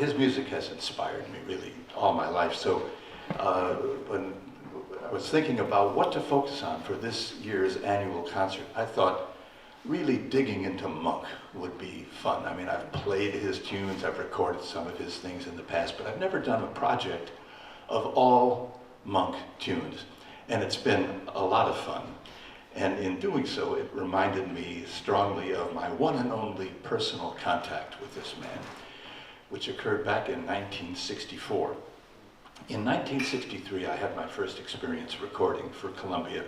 his music has inspired me really all my life. So when I was thinking about what to focus on for this year's annual concert, I thought really digging into Monk would be fun. I mean, I've played his tunes, I've recorded some of his things in the past, but I've never done a project of all Monk tunes. And it's been a lot of fun. And in doing so, it reminded me strongly of my one and only personal contact with this man, which occurred back in 1964. In 1963, I had my first experience recording for Columbia,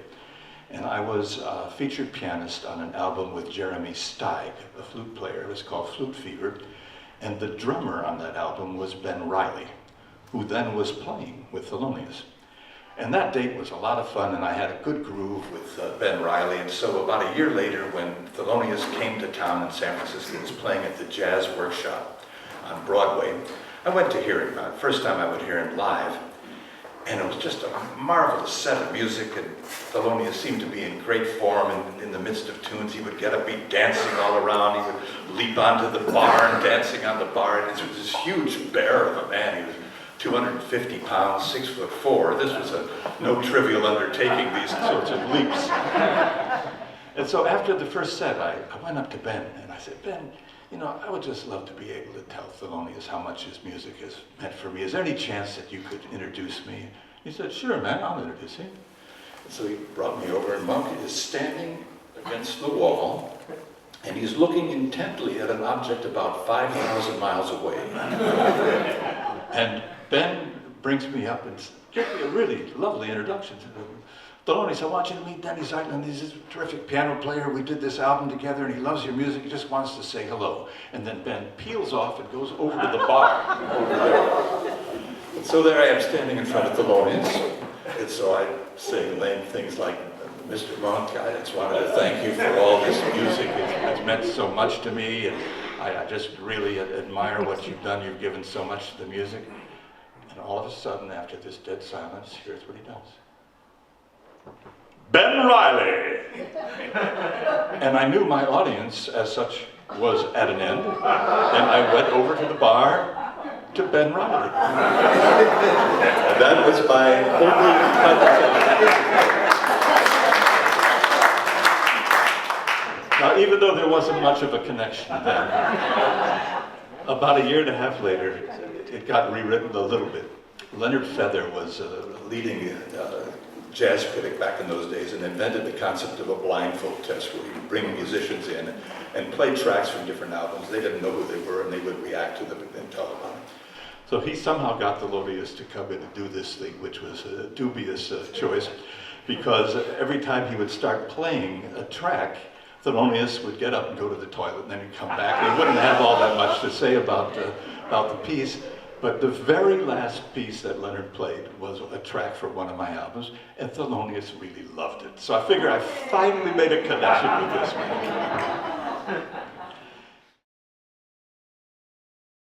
and I was a featured pianist on an album with Jeremy Steig, a flute player. It was called Flute Fever, and the drummer on that album was Ben Riley, who then was playing with Thelonious. And that date was a lot of fun, and I had a good groove with Ben Riley. And so about a year later, when Thelonious came to town in San Francisco, he was playing at the Jazz Workshop on Broadway. I went to hear him. First time I would hear him live. And it was just a marvelous set of music, and Thelonious seemed to be in great form in the midst of tunes. He would get up, be dancing all around. He would leap onto the bar and dancing on the bar. And he was this huge bear of a man. He was 250 pounds, 6'4". This was no trivial undertaking, these sorts of leaps. And so after the first set, I went up to Ben and I said, Ben, you know, I would just love to be able to tell Thelonious how much his music has meant for me. Is there any chance that you could introduce me? He said, sure, man, I'll introduce him. And so he brought me over, and Monk is standing against the wall, and he's looking intently at an object about 5,000 miles away. And Ben brings me up and gives me a really lovely introduction to Thelonious. I want you to meet Denny Zeitlin. He's a terrific piano player. We did this album together, and he loves your music. He just wants to say hello. And then Ben peels off and goes over to the bar over there. And so there I am standing in front of Thelonious. And so I say lame things like, Mr. Monk, I just wanted to thank you for all this music. It's meant so much to me, and I just really admire what you've done. You've given so much to the music. And all of a sudden, after this dead silence, here's what he does. Ben Riley! And I knew my audience, as such, was at an end, and I went over to the bar to Ben Riley. And that was my only conversation. Now, even though there wasn't much of a connection then, about a year and a half later, it got rewritten a little bit. Leonard Feather was a leading jazz critic back in those days and invented the concept of a blindfold test, where you would bring musicians in and play tracks from different albums. They didn't know who they were, and they would react to them and tell about them. So he somehow got Thelonious to come in and do this thing, which was a dubious choice, because every time he would start playing a track, Thelonious would get up and go to the toilet, and then he'd come back. He wouldn't have all that much to say about the piece. But the very last piece that Leonard played was a track for one of my albums, and Thelonious really loved it. So I figure I finally made a connection with this man.